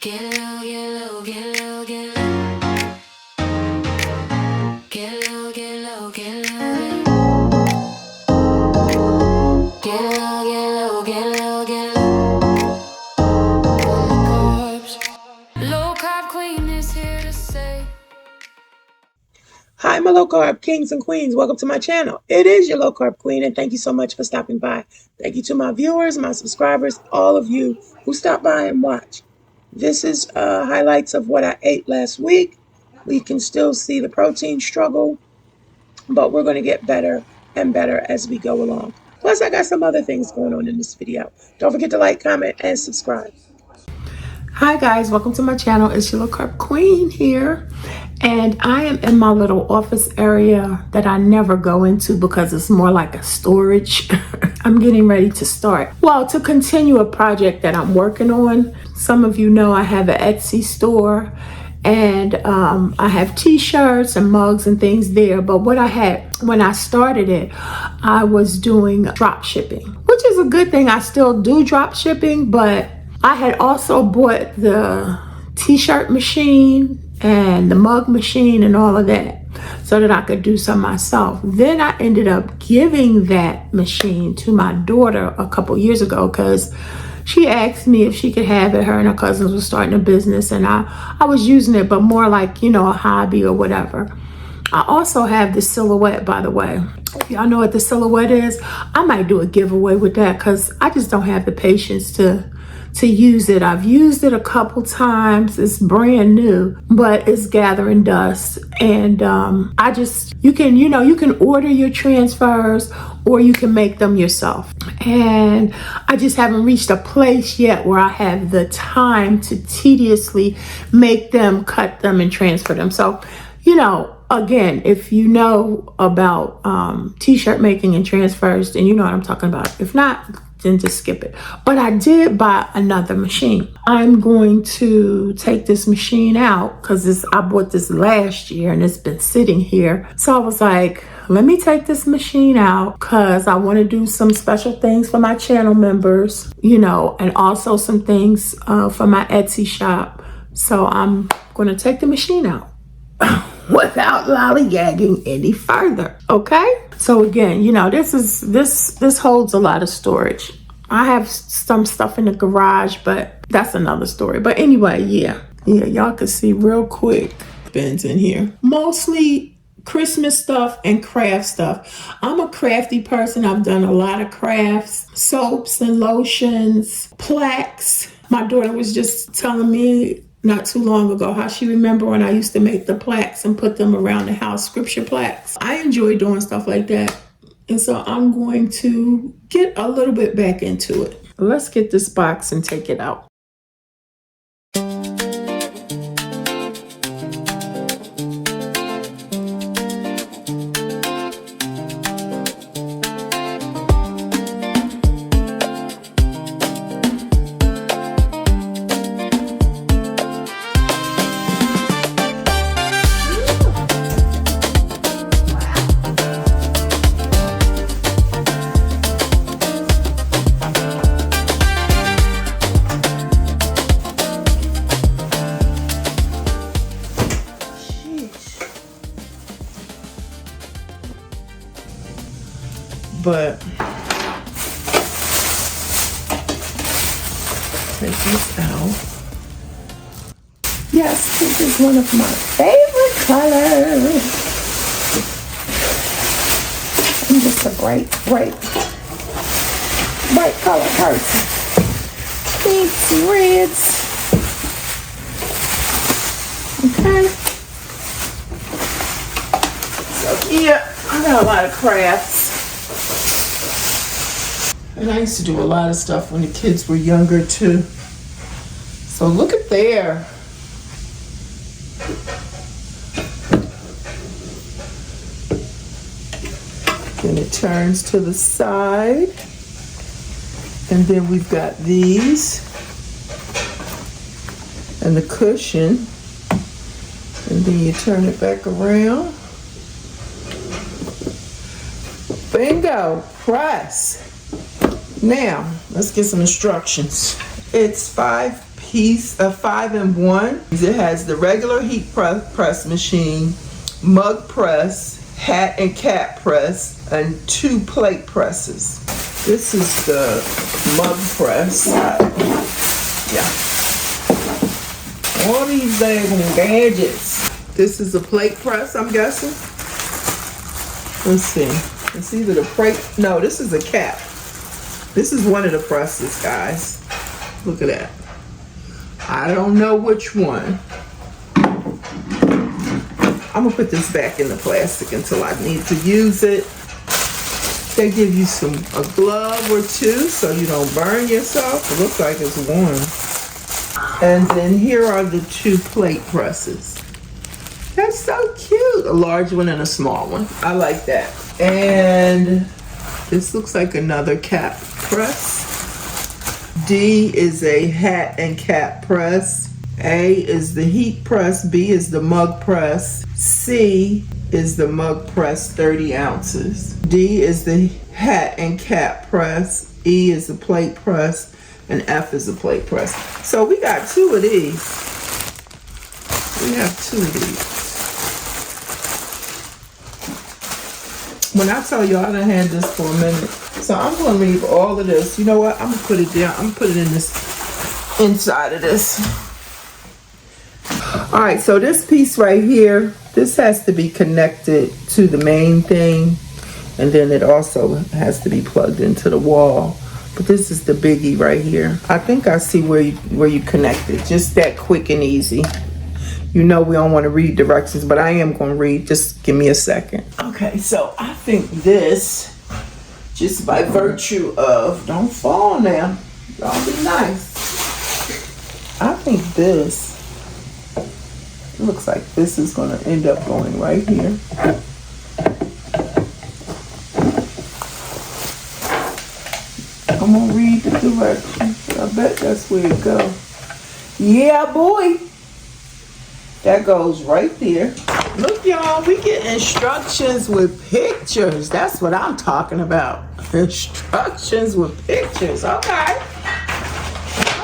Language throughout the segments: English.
Get low, get low, get low, get low. Get low, get low, get low, get low, get low, get low, get low. Carbs. Low carb queen is here to say. Hi, my low carb kings and queens. Welcome to my channel. It is your low carb queen, and thank you so much for stopping by. Thank you to my viewers, my subscribers, all of you who stopped by and watch. This is highlights of what I ate last week. We can still see the protein struggle, but we're going to get better and better as we go along. Plus, I got some other things going on in this video. Don't forget to like, comment, and subscribe. Hi guys, welcome to my channel. It's your low carb queen here, and I am in my little office area that I never go into because it's more like a storage. I'm getting ready to start, well, to continue a project that I'm working on. Some of you know I have an Etsy store, and I have t-shirts and mugs and things there. But what I had when I started it, I was doing drop shipping, which is a good thing. I still do drop shipping, but I had also bought the t-shirt machine and the mug machine and all of that so that I could do some myself. Then I ended up giving that machine to my daughter a couple years ago because she asked me if she could have it. Her and her cousins were starting a business, and I was using it, but more like, you know, a hobby or whatever. I also have the silhouette, by the way. If y'all know what the silhouette is, I might do a giveaway with that because I just don't have the patience to use it. I've used it a couple times. It's brand new, but it's gathering dust. And you can order your transfers or you can make them yourself. And I just haven't reached a place yet where I have the time to tediously make them, cut them, and transfer them. So, you know, again, if you know about t-shirt making and transfers, then you know what I'm talking about. If not, then just skip it. But I did buy another machine. I'm going to take this machine out because I bought this last year and it's been sitting here. So I was like, let me take this machine out because I want to do some special things for my channel members, you know, and also some things for my Etsy shop. So I'm going to take the machine out without lollygagging any further. Okay, so again, you know, this holds a lot of storage. I have some stuff in the garage, but that's another story. But anyway, yeah, y'all can see real quick bins in here, mostly Christmas stuff and craft stuff. I'm a crafty person. I've done a lot of crafts, soaps and lotions, plaques. My daughter was just telling me not too long ago how she remember when I used to make the plaques and put them around the house, scripture plaques. I enjoy doing stuff like that. And so I'm going to get a little bit back into it. Let's get this box and take it out. But take this out. Yes, this is one of my favorite colors. I'm just a bright color person. Pinks, reds. Okay. So yeah, I got a lot of crafts. And I used to do a lot of stuff when the kids were younger too. So look at there. Then it turns to the side. And then we've got these. And the cushion. And then you turn it back around. Bingo, press. Now, let's get some instructions. It's 5 piece of 5-in-1. It has the regular heat press machine, mug press, hat and cap press, and 2 plate presses. This is the mug press. Yeah. All these daggone gadgets. This is a plate press, I'm guessing. Let's see. It's either the plate. No, this is a cap. This is one of the presses, guys. Look at that. I don't know which one. I'm gonna put this back in the plastic until I need to use it. They give you a glove or 2 so you don't burn yourself. It looks like it's warm. And then here are the 2 plate presses. That's so cute. A large one and a small one. I like that. And this looks like another cap press. D is a hat and cap press. A is the heat press. B is the mug press. C is the mug press, 30 ounces. D is the hat and cap press. E is the plate press. And F is the plate press. So we got 2 of these. We have 2 of these. When I tell you I done had this for a minute. So I'm gonna leave all of this. You know what? I'm gonna put it down. I'm gonna put it in this, inside of this. All right, so this piece right here, this has to be connected to the main thing. And then it also has to be plugged into the wall. But this is the biggie right here. I think I see where you connect it. Just that quick and easy. You know we don't want to read directions, but I am going to read. Just give me a second. Okay, so I think this, just by virtue of, don't fall now. Y'all be nice. I think this, it looks like this is going to end up going right here. I'm going to read the directions. I bet that's where it goes. Yeah, boy. That goes right there. Look, y'all, we get instructions with pictures. That's what I'm talking about. Instructions with pictures. Okay.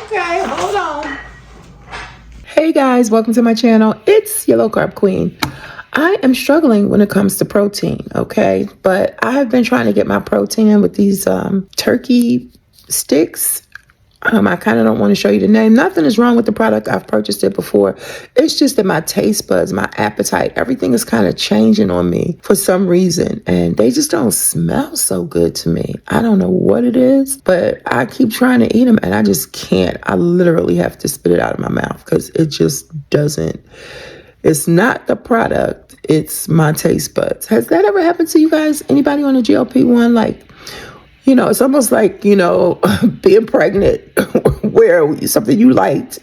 Okay, hold on. Hey guys, welcome to my channel. It's your low carb queen. I am struggling when it comes to protein, okay? But I have been trying to get my protein with these turkey sticks. I kind of don't want to show you the name. Nothing is wrong with the product. I've purchased it before. It's just that my taste buds, my appetite, everything is kind of changing on me for some reason. And they just don't smell so good to me. I don't know what it is, but I keep trying to eat them and I just can't. I literally have to spit it out of my mouth because it just doesn't. It's not the product. It's my taste buds. Has that ever happened to you guys? Anybody on a GLP-1? Like, you know, it's almost like, you know, being pregnant where something you liked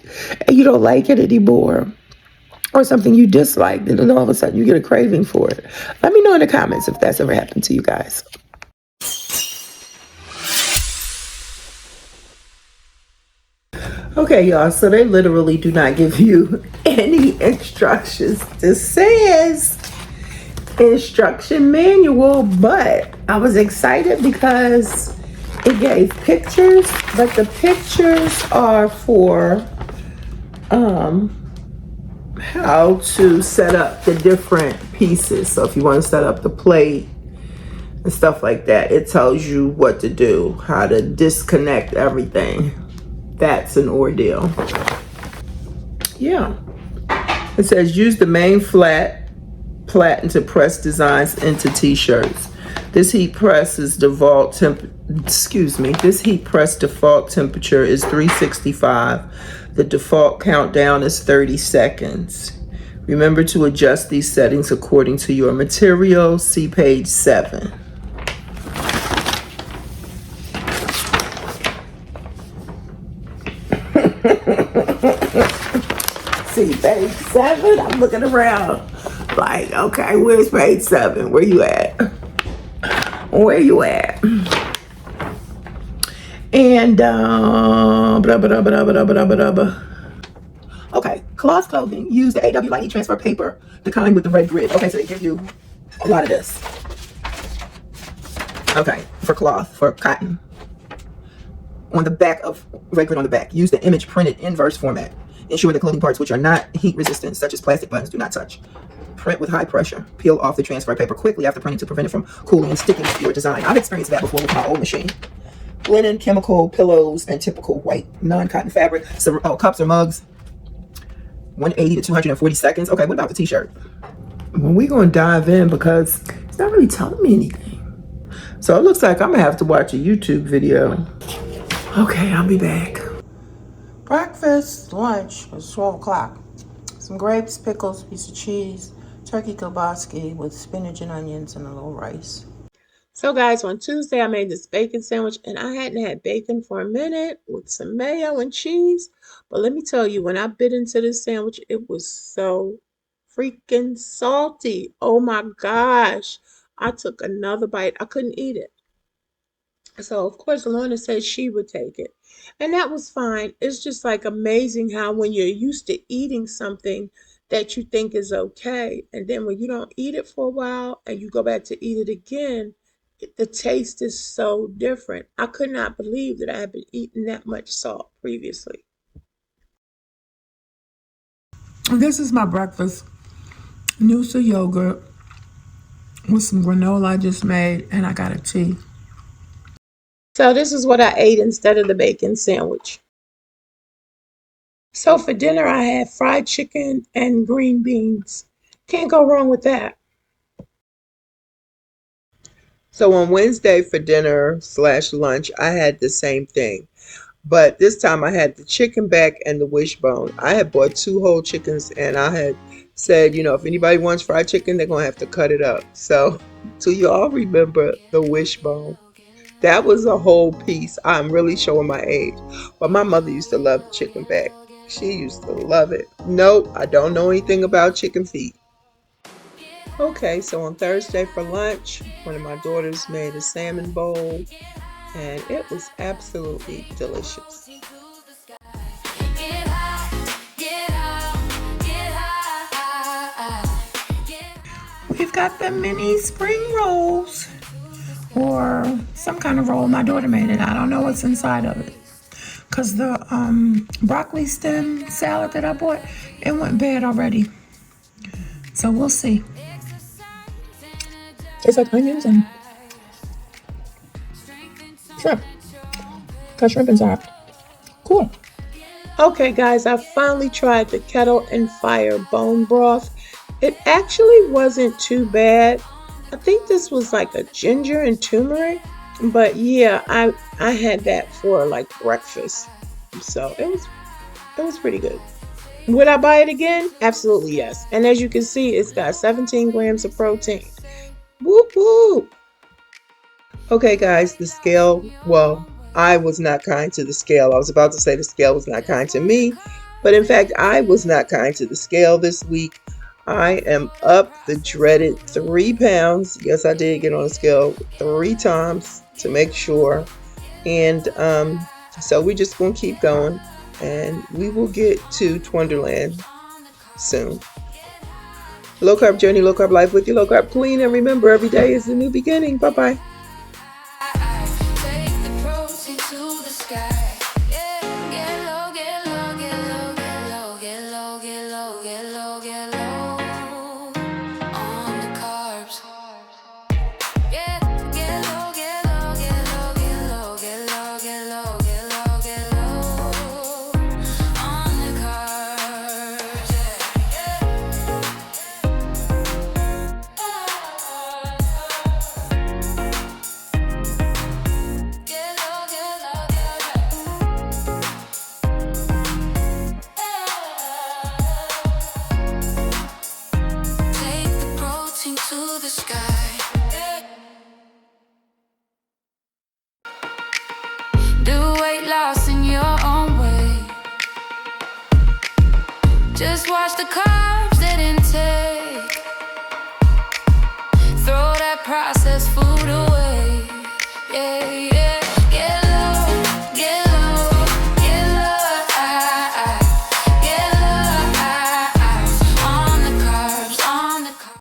and you don't like it anymore, or something you disliked and then all of a sudden you get a craving for it. Let me know in the comments if that's ever happened to you guys. Okay, y'all, so they literally do not give you any instructions. This says instruction manual, but I was excited because it gave pictures, but the pictures are for how to set up the different pieces. So if you want to set up the plate and stuff like that, it tells you what to do, how to disconnect everything. That's an ordeal. Yeah. It says use the main flat platen to press designs into t-shirts. This heat press default temperature is 365. The default countdown is 30 seconds. Remember to adjust these settings according to your material. See page 7. See page 7? I'm looking around like, okay, where's page 7? Where you at? Where you at? And okay, cloth clothing. Use the WIEIAD transfer paper, the kind with the red grid. Okay, so they give you a lot of this. Okay, for cloth, for cotton. on the back of, right on the back. Use the image printed inverse format. Ensure the clothing parts which are not heat resistant, such as plastic buttons, do not touch. Print with high pressure. Peel off the transfer paper quickly after printing to prevent it from cooling and sticking to your design. I've experienced that before with my old machine. Linen, chemical, pillows, and typical white non-cotton fabric. So, cups or mugs. 180 to 240 seconds. Okay, what about the t-shirt? Well, we're going to dive in because it's not really telling me anything. So it looks like I'm going to have to watch a YouTube video. Okay, I'll be back. Breakfast, lunch was 12 o'clock. Some grapes, pickles, piece of cheese, turkey kielbasa with spinach and onions, and a little rice. So guys, on Tuesday I made this bacon sandwich, and I hadn't had bacon for a minute with some mayo and cheese. But let me tell you, when I bit into this sandwich, it was so freaking salty. Oh my gosh. I took another bite. I couldn't eat it. So of course Lorna said she would take it. And that was fine. It's just like amazing how when you're used to eating something that you think is okay, and then when you don't eat it for a while and you go back to eat it again, the taste is so different. I could not believe that I had been eating that much salt previously. This is my breakfast. Noosa yogurt with some granola I just made, and I got a tea. So this is what I ate instead of the bacon sandwich. So for dinner, I had fried chicken and green beans. Can't go wrong with that. So on Wednesday for dinner / lunch, I had the same thing. But this time I had the chicken back and the wishbone. I had bought 2 whole chickens, and I had said, if anybody wants fried chicken, they're going to have to cut it up. So do you all remember the wishbone? That was a whole piece. I'm really showing my age. But my mother used to love the chicken back. She used to love it. Nope, I don't know anything about chicken feet. Okay, so on Thursday for lunch, one of my daughters made a salmon bowl, and it was absolutely delicious. We've got the mini spring rolls, or some kind of roll. My daughter made it. I don't know what's inside of it. Because the broccoli stem salad that I bought, it went bad already. So we'll see. It's like onions and shrimp. Got shrimp inside. Cool. Okay, guys, I finally tried the Kettle and Fire bone broth. It actually wasn't too bad. I think this was like a ginger and turmeric. But yeah, I had that for like breakfast. So it was pretty good. Would I buy it again? Absolutely yes. And as you can see, it's got 17 grams of protein. Whoop whoop. Okay, guys, the scale, well, I was not kind to the scale. I was about to say the scale was not kind to me, but in fact, I was not kind to the scale this week. I am up the dreaded 3 pounds. Yes, I did get on the scale 3 times to make sure. And so we're just going to keep going, and we will get to Twonderland soon. Low carb journey, low carb life with your low carb queen. And remember, every day is a new beginning. Bye-bye. Just watch the car.